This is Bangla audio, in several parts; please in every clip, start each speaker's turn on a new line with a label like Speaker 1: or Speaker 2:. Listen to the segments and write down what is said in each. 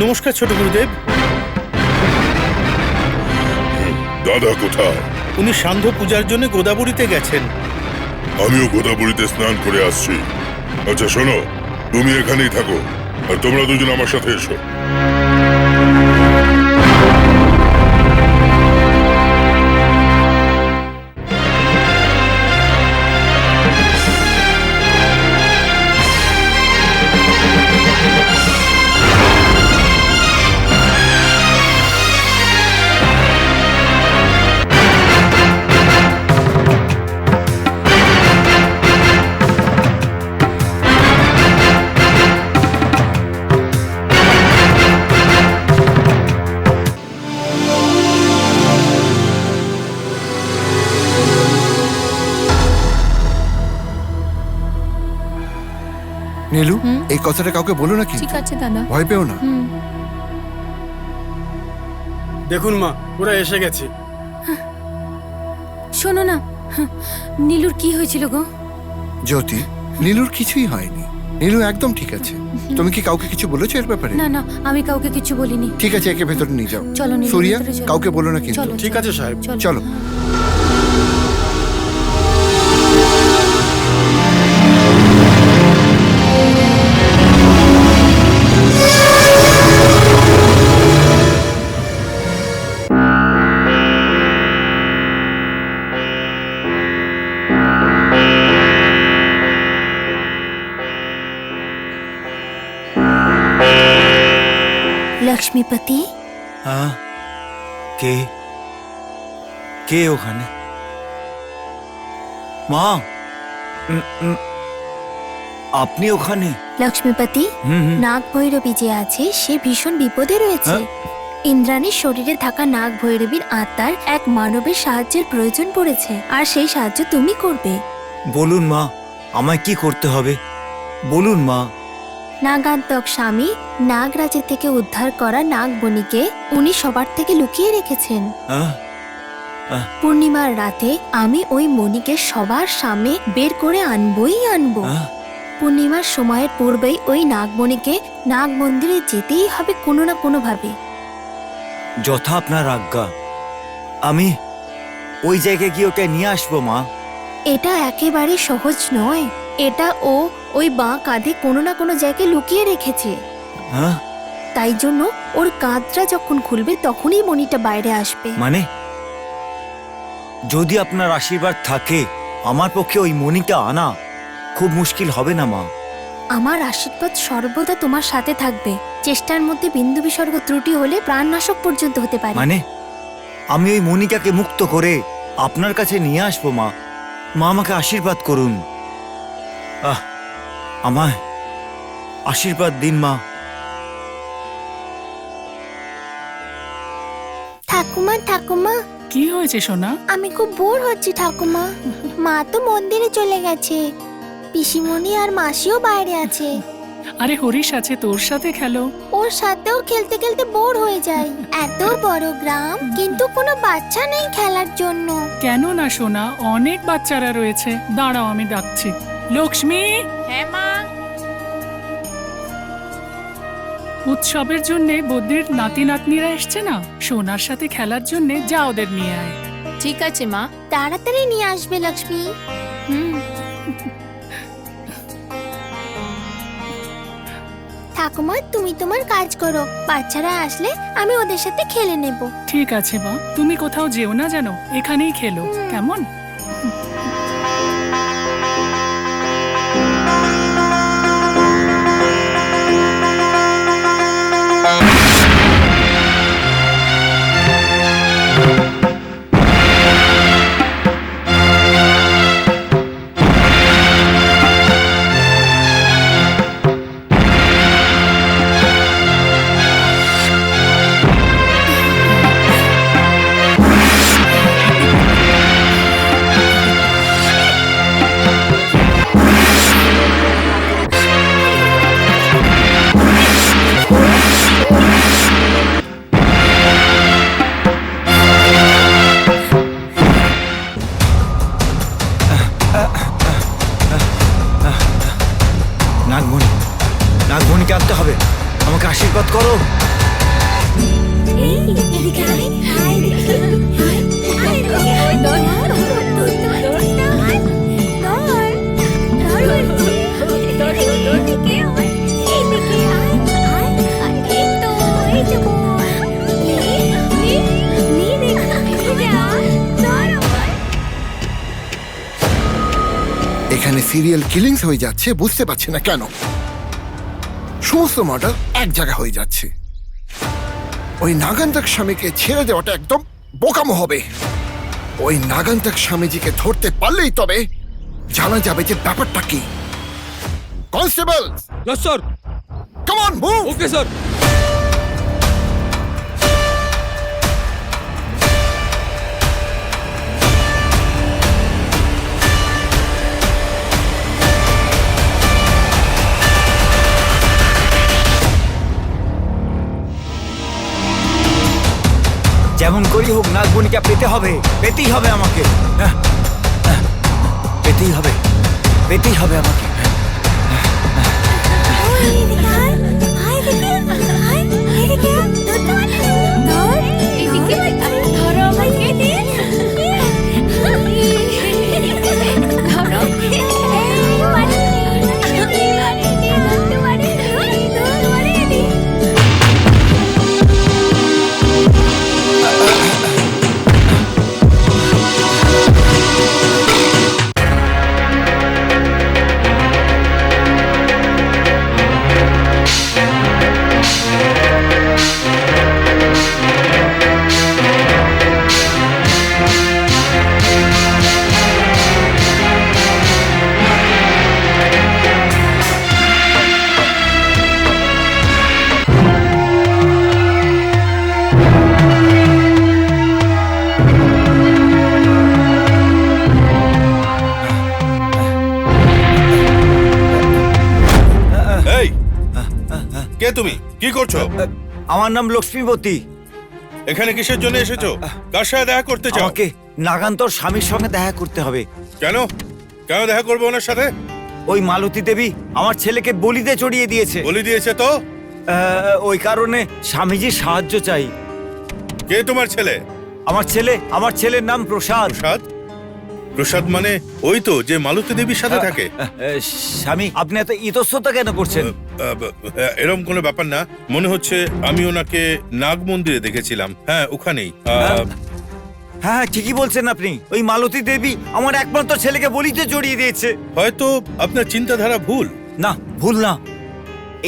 Speaker 1: নমস্কার ছোট গুরুদেব।
Speaker 2: দাদা কোথায়?
Speaker 1: উনি সান্ধ্য পূজার জন্য গোদাবরীতে গেছেন।
Speaker 2: আমিও গোদাবরীতে স্নান করে আসছি। আচ্ছা শোনো, তুমি এখানেই থাকো আর তোমরা দুজন আমার সাথে এসো।
Speaker 3: নীলু, এই কথাটা কাউকে বলো না কি?
Speaker 4: ঠিক আছে দাদা।
Speaker 3: ভয় পেও না।
Speaker 5: দেখুন মা, ওরা এসে গেছে।
Speaker 4: শোনো না, নীলুর কি হয়েছিল গো?
Speaker 3: জ্যোতি, নীলুর কিছুই হয়নি। নীলু একদম ঠিক আছে। তুমি কি কাউকে কিছু বলেছো এর ব্যাপারে?
Speaker 4: না না, আমি কাউকে কিছু বলিনি।
Speaker 3: ঠিক আছে, একে ভেতরে নিয়ে যাও।
Speaker 4: চলো নীলু,
Speaker 3: সুরিয়া,
Speaker 4: ভেতরে চলো।
Speaker 3: কাউকে বলো না কিন্তু।
Speaker 4: চলো,
Speaker 5: ঠিক
Speaker 4: চলো,
Speaker 5: আছে সাহেব।
Speaker 3: চলো।
Speaker 4: লক্ষ্মীপতি,
Speaker 6: হ্যাঁ, কে কে ওখানে? মা, আপনি ওখানে?
Speaker 4: লক্ষ্মীপতি, নাগ ভৈরবী যে আছে সে ভীষণ বিপদে রয়েছে। ইন্দ্রাণীর শরীরে থাকা নাগ ভৈরবীর আত্মার এক মানবের সাহায্যের প্রয়োজন পড়েছে, আর সেই সাহায্য তুমি করবে।
Speaker 6: বলুন মা, আমায় কি করতে হবে বলুন মা।
Speaker 4: নাগান্তক স্বামী নাগরাজের থেকে উদ্ধার করা নাগবণীকে উনি সবার থেকে লুকিয়ে রেখেছেন।
Speaker 6: হ্যাঁ,
Speaker 4: পূর্ণিমার রাতে আমি ওই মণিকে সবার সামনে বের করে আনবই আনবো। পূর্ণিমার সময়ের পূর্বেই ওই নাগমণিকে নাগ মন্দিরে যেতেই হবে কোনো না কোনো ভাবে।
Speaker 6: যথা আপনার আজ্ঞা। আমি ওই জায়গায় গিয়ে ওকে নিয়ে আসবো মা।
Speaker 4: এটা একেবারে সহজ নয়। এটা ও ওই বাঁ কাঁধে কোনো না কোনো জায়গায় লুকিয়ে রেখেছে।
Speaker 6: হ্যাঁ,
Speaker 4: তাই জন্য ওর কাঁধটা যখন খুলবে তখনই মণিটা বাইরে আসবে।
Speaker 6: মানে যদি আপনার আশীর্বাদ থাকে আমার পক্ষে ওই মণিটা আনা খুব মুশকিল হবে না মা?
Speaker 4: আমার আশীর্বাদ সর্বদা তোমার সাথে থাকবে। চেষ্টার মধ্যে বিন্দু বিসর্গ ত্রুটি হলে প্রাণনাশক পর্যন্ত হতে পারে।
Speaker 6: মানে আমি ওই মণিটাকে মুক্ত করে আপনার কাছে নিয়ে আসবো মা। মা আমাকে আশীর্বাদ করুন। আমায় আশীর্বাদ দিন মা।
Speaker 4: ঠাকুমা, ঠাকুমা,
Speaker 7: কি হয়েছে সোনা?
Speaker 4: আমি খুব বোর হচ্ছি ঠাকুমা। মা তো মন্দিরে চলে গেছে, পিসিমণি আর মাসিও বাইরে আছে।
Speaker 7: আরে হরিশ আছে, তোর সাথে খেলো।
Speaker 4: ওর সাথেও খেলতে খেলতে বোর হয়ে যায়। এত বড় গ্রাম কিন্তু কোনো বাচ্চা নেই খেলার জন্য।
Speaker 7: কেন না সোনা, অনেক বাচ্চারা রয়েছে। দাঁড়াও, আমি ডাকছি। লক্ষ্মী।
Speaker 8: হ্যাঁ মা।
Speaker 7: উৎসবের জন্য বদ্রির নাতি নাতনিরা এসছে না, সোনার সাথে খেলার জন্য, যা ওদের নিয়ে আয়।
Speaker 8: ঠিক আছে মা।
Speaker 4: তাড়াতাড়ি নিয়ে আসবে লক্ষ্মী। ঠাকুমা, তুমি তোমার কাজ করো, বাচ্চারা আসলে আমি ওদের সাথে খেলে নেব।
Speaker 7: ঠিক আছে মা, তুমি কোথাও যেও না জানো, এখানেই খেলো, কেমন?
Speaker 3: এখানে সিরিয়াল কিলিংস হয়ে যাচ্ছে, বুঝতে পারছি না কেন। সমস্ত মার্ডার এক জায়গায় হয়ে যাচ্ছে। ওই নাগান্তক স্বামীকে ছেড়ে দেওয়াটা একদম বোকামো হবে। ওই নাগান্তক স্বামীজিকে ধরতে পারলেই তবে জানা যাবে যে ব্যাপারটা কি। Constable,
Speaker 9: yes sir.
Speaker 3: Come on, move.
Speaker 9: Okay sir.
Speaker 6: যেমন করি হোক নাগমণিকে পেতে হবে, পেতেই হবে আমাকে। পেতেই হবে, পেতেই হবে আমাকে।
Speaker 1: এই, কে তুমি? কি করছো?
Speaker 6: আমার নাম লক্ষ্মীবতী।
Speaker 1: এখানে কিসের জন্য এসেছো? কার সাথে দেখা করতে চাও?
Speaker 6: আমাকে নাগান্তর স্বামীর সঙ্গে দেখা করতে হবে।
Speaker 1: কেন? কেন দেখা করবো ওনার সাথে?
Speaker 6: ওই মালতী দেবী আমার ছেলেকে বলিতে চড়িয়ে দিয়েছে।
Speaker 1: বলি দিয়েছে তো?
Speaker 6: ওই কারণে স্বামীজির সাহায্য চাই।
Speaker 1: কে তোমার ছেলে?
Speaker 6: আমার ছেলের নাম প্রসাদ।
Speaker 1: প্রসাদ? প্রসাদ মানে ওই তো যে মালতী দেবীর সাথে থাকে?
Speaker 6: স্বামী, আপনি এত ইতস্ততা কেন করছেন?
Speaker 1: এরকম কোনো ব্যাপার না। মনে হচ্ছে আমি ওনাকে নাগ মন্দিরে দেখেছিলাম। হ্যাঁ, ওখানেই।
Speaker 6: হ্যাঁ, ঠিকই বলছেন আপনি। ওই মালতী দেবী আমার একমাত্র ছেলেকে বলিতে জড়িয়ে দিয়েছে।
Speaker 1: হয়তো আপনার চিন্তাধারা ভুল।
Speaker 6: না, ভুল না।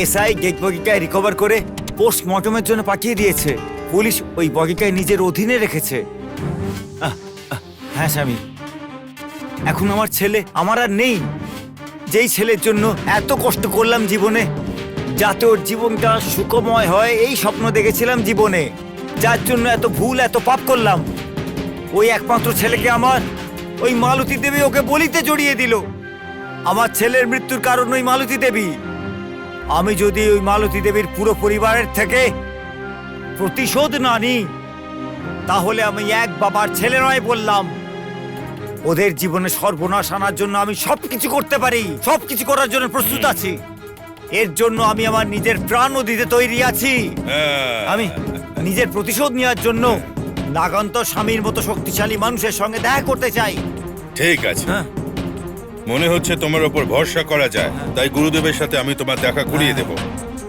Speaker 6: এসআই ডেড বগিটায় রিকভার করে পোস্টমর্টমের জন্য পাঠিয়ে দিয়েছে। পুলিশ ওই বগিটায় নিজের অধীনে রেখেছে। হ্যাঁ স্বামী, এখন আমার ছেলে আমার আর নেই। যেই ছেলের জন্য এত কষ্ট করলাম জীবনে, যাতে ওর জীবনটা সুখময় হয়, এই স্বপ্ন দেখেছিলাম জীবনে, যার জন্য এত ভুল এত পাপ করলাম, ওই একমাত্র ছেলেকে আমার ওই মালতী দেবী ওকে বলিতে জড়িয়ে দিল। আমার ছেলের মৃত্যুর কারণ ওই মালতী দেবী। আমি যদি ওই মালতী দেবীর পুরো পরিবারের থেকে প্রতিশোধ না নিই, তাহলে আমি এক বাবার ছেলে নয় বললাম। ওদের জীবনে সর্বনাশ আনার জন্য আমি সবকিছু করতে পারি, সবকিছু করার জন্য প্রস্তুত আছি। এর জন্য আমি আমার নিজের প্রাণও দিতে তৈরি আছি। আমি নিজের প্রতিশোধ নেওয়ার জন্য নাগান্তর স্বামীর মতো শক্তিশালী মানুষের সঙ্গে দেখা করতে চাই।
Speaker 1: ঠিক আছে, মনে হচ্ছে তোমার ওপর ভরসা করা যায়, তাই গুরুদেবের সাথে আমি তোমার দেখা করিয়ে দেব।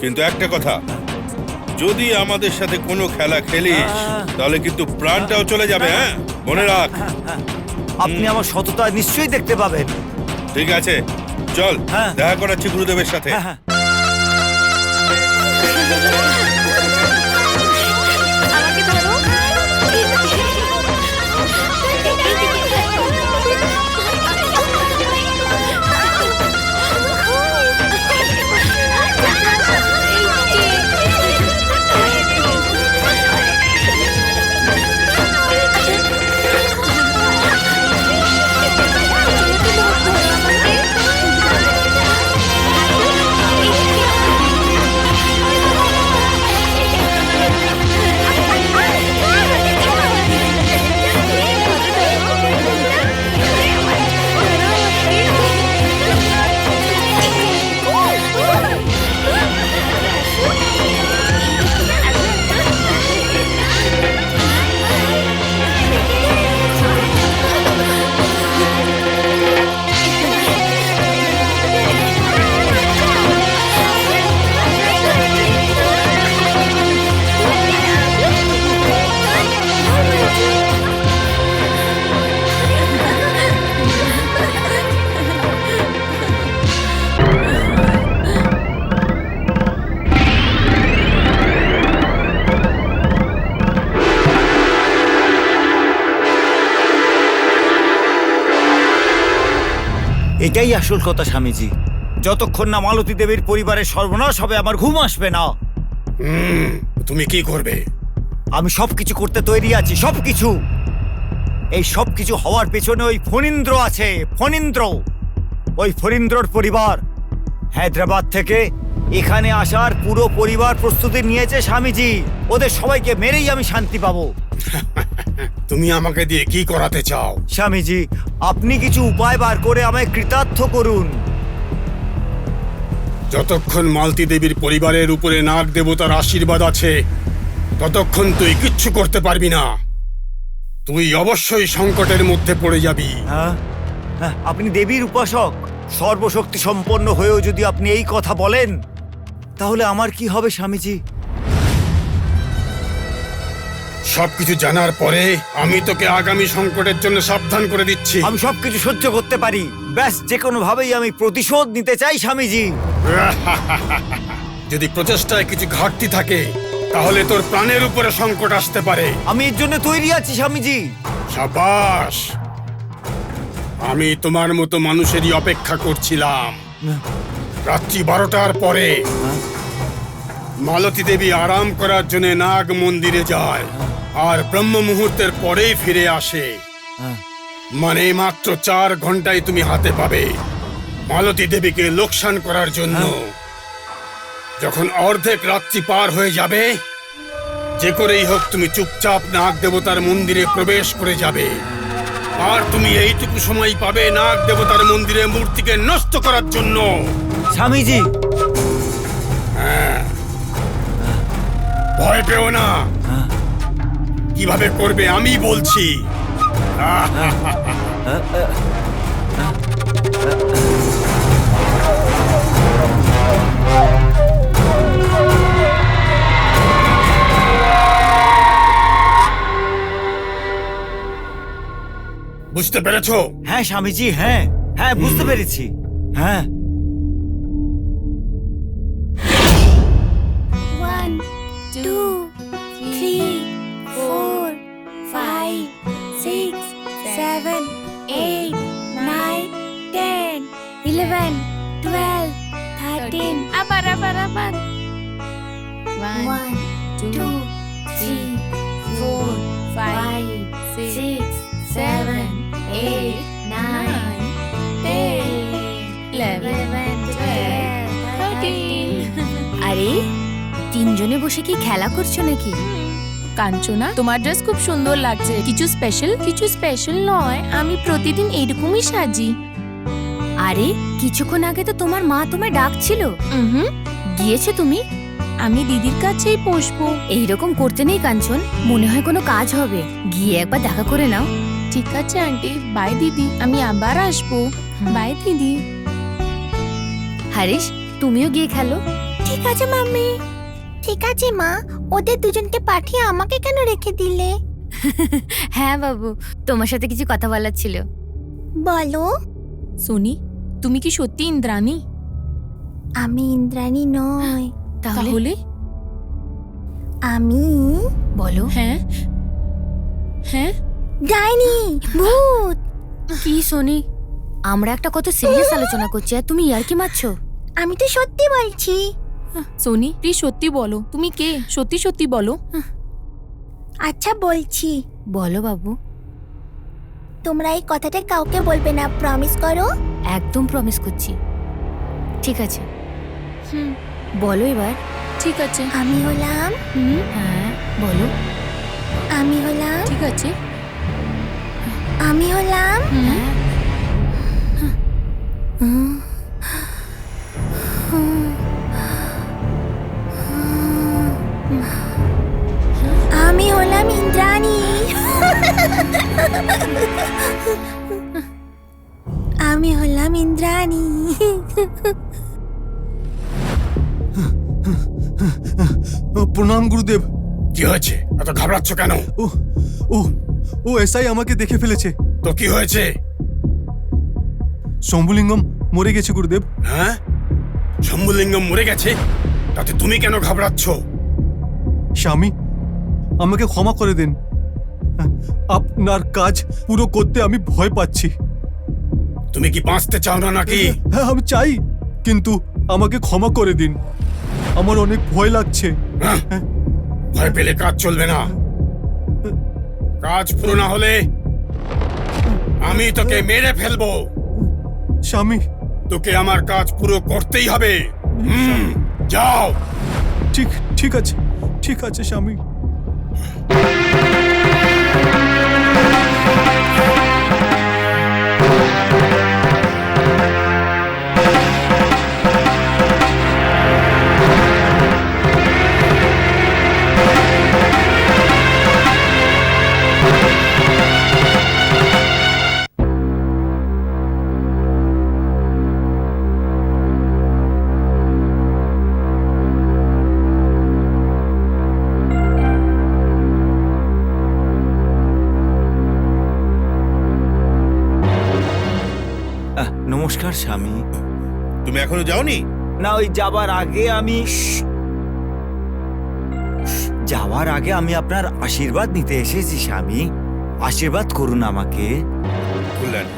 Speaker 1: কিন্তু একটা কথা, যদি আমাদের সাথে কোনো খেলা খেলিস তাহলে কিন্তু প্রাণটাও চলে যাবে। হ্যাঁ, মনে রাখ।
Speaker 6: আপনি আমার সততা নিশ্চয়ই দেখতে পাবেন।
Speaker 1: ঠিক আছে, চল দেখা করাচ্ছি গুরুদেবের সাথে।
Speaker 4: আমাকে ধরো।
Speaker 6: এটাই আসল কথা স্বামীজি। যতক্ষণ না মালতী দেবীর পরিবারের সর্বনাশ হবে আমার ঘুম আসবে না।
Speaker 5: তুমি কি করবে?
Speaker 6: আমি সবকিছু করতে তৈরি আছি, সবকিছু। এই সবকিছু হওয়ার পেছনে ওই ফণীন্দ্র আছে, ফণীন্দ্র। ওই ফণীন্দ্রর পরিবার হায়দ্রাবাদ থেকে এখানে আসার পুরো পরিবার প্রস্তুতি নিয়েছে স্বামীজি। ওদের সবাইকে মেরেই আমি শান্তি পাবো।
Speaker 5: তুমি আমাকে দিয়ে কি করাতে চাও?
Speaker 6: স্বামীজি, আপনি কিছু উপায় বার করে আমায় কৃতার্থ করুন।
Speaker 5: যতক্ষণ মালতী দেবীর পরিবারের উপরে নাগ দেবতার আশীর্বাদ আছে ততক্ষণ তুই কিচ্ছু করতে পারবি না। তুই অবশ্যই সংকটের মধ্যে পড়ে যাবি।
Speaker 6: হ্যাঁ, আপনি দেবীর উপাসক, সর্বশক্তি সম্পন্ন হয়েও যদি আপনি এই কথা বলেন, তাহলে আমার কি হবে স্বামীজি?
Speaker 5: সবকিছু জানার পরে আমি তোকে আগামী সংকটের জন্য সাবধান করে দিচ্ছি।
Speaker 6: আমি সবকিছু সহ্য করতে পারি, ব্যাস যে কোনো ভাবেই আমি প্রতিশোধ নিতে চাই স্বামীজি।
Speaker 5: যদি প্রচেষ্টায় কিছু ঘাটতি থাকে তাহলে তোর প্রাণের উপরে সংকট আসতে পারে।
Speaker 6: আমি এর জন্য তৈরি আছি স্বামীজি।
Speaker 5: সাবাস, আমি তোমার মতো মানুষেরই অপেক্ষা করছিলাম। রাত্রি 12টার পরে মালতী দেবী আরাম করার জন্য নাগ মন্দিরে যায় আর ব্রহ্ম মুহূর্তের পরেই ফিরে আসে। মানে মাত্র 4 ঘন্টায় তুমি হাতে পাবে মালতী দেবীকে লোকসান করার জন্য। যখন অর্ধেক রাত্রি পার হয়ে যাবে, যে করেই হোক তুমি চুপচাপ নাগ দেবতার মন্দিরে প্রবেশ করে যাবে। আর তুমি এইটুকু সময় পাবে নাগ দেবতার মন্দিরে মূর্তিকে নষ্ট করার জন্য।
Speaker 6: স্বামীজি,
Speaker 5: ভয় পেও না, কিভাবে করবে আমি বলছি। বুঝতে পেরেছো?
Speaker 6: হ্যাঁ স্বামীজি, হ্যাঁ হ্যাঁ বুঝতে পেরেছি। হ্যাঁ,
Speaker 4: 1 2 3 4 5 6 7 8 9 10 11 12 13
Speaker 8: আবার
Speaker 4: 1 2 3 4 5 6 7 8 9 10 11 12 13 আরে তিনজনে বসে কি খেলা করছো নাকি?
Speaker 8: কাঞ্চনা, তোমার ড্রেস খুব সুন্দর লাগছে। কিছু স্পেশাল? কিছু স্পেশাল নয়, আমি প্রতিদিন এইরকমই সাজি।
Speaker 4: আরে কিছুক্ষণ আগে তো তোমার মা তোমায় ডাকছিল।
Speaker 8: হুম,
Speaker 4: গিয়েছে তুমি?
Speaker 8: আমি দিদির কাছেই বসবো।
Speaker 4: এইরকম করতে নেই কাঞ্চন, মনে হয় কোনো কাজ হবে। গিয়ে একবার দেখা করে নাও।
Speaker 8: ঠিক আছে আন্টি, বাই দিদি, আমি আবার আসবো। বাই দিদি।
Speaker 4: হারিস, তুমিও গিয়ে খেলো। ঠিক আছে মাম্মি। ঠিক আছে মা, ওদের দুজনকে পাঠিয়ে আমাকে কেন রেখে দিলে? হ্যাঁ বাবু, তোমার সাথে কিছু কথা বলার ছিল। বলো।
Speaker 8: সোনি, তুমি কি সত্যি ইন্দ্রাণী?
Speaker 4: আমি ইন্দ্রাণী নয়।
Speaker 8: তাহলে?
Speaker 4: আমি বলো।
Speaker 8: হ্যাঁ হ্যাঁ,
Speaker 4: ডাইনি, ভূত। কি সোনি, আমরা একটা কত সিরিয়াস আলোচনা করছি আর তুমি ইয়ার্কি মারছো। আমি তো সত্যি বলছি।
Speaker 8: সোনি প্লিজ সত্যি বলো, তুমি কে? সত্যি সত্যি বলো।
Speaker 4: আচ্ছা বলছি। বলো বাবু। তোমরা এই কথাটা কাউকে বলবে না, প্রমিস করো? একদম প্রমিস করছি। ঠিক আছে। বলো এবার।
Speaker 8: ঠিক আছে।
Speaker 4: আমি হলাম। হ্যাঁ বলো। আমি হলাম।
Speaker 8: ঠিক আছে।
Speaker 4: আমি হলাম। আমি হলাম ইন্দ্রাণী। আমি হলাম ইন্দ্রাণী।
Speaker 9: প্রণাম গুরুদেব।
Speaker 5: কি হয়েছে? এত ঘাবড়াচ্ছ কেন?
Speaker 9: ও ও ও এসআই আমাকে দেখে ফেলেছে।
Speaker 5: তো কি হয়েছে?
Speaker 9: শম্ভুলিঙ্গম মরে গেছে গুরুদেব।
Speaker 5: হ্যাঁ, শম্ভুলিঙ্গম মরে গেছে? তাতে তুমি কেন ঘাবড়াচ্ছ?
Speaker 9: স্বামী, আমাকে ক্ষমা করে দেন। আপনার কাজ পুরো করতে আমি ভয় পাচ্ছি।
Speaker 5: তুমি কি বাঁচতে চাও না নাকি?
Speaker 9: হ্যাঁ আমি চাই, কিন্তু আমাকে ক্ষমা করে দিন, আমার অনেক ভয় লাগছে।
Speaker 5: হ্যাঁ? ভয় পেলে কাজ চলবে না। কাজ পুরো না হলে আমি তোকে মেরে ফেলবো।
Speaker 9: স্বামী,
Speaker 5: তোকে আমার কাজ পুরো করতেই হবে। যাও।
Speaker 9: ঠিক ঠিক আছে, ঠিক আছে স্বামী।
Speaker 6: নমস্কার স্বামী।
Speaker 1: তুমি এখনো যাওনি?
Speaker 6: না, ওই যাবার আগে আমি আপনার আশীর্বাদ নিতে এসেছি স্বামী। আশীর্বাদ করুন আমাকে।
Speaker 1: কল্যাণী,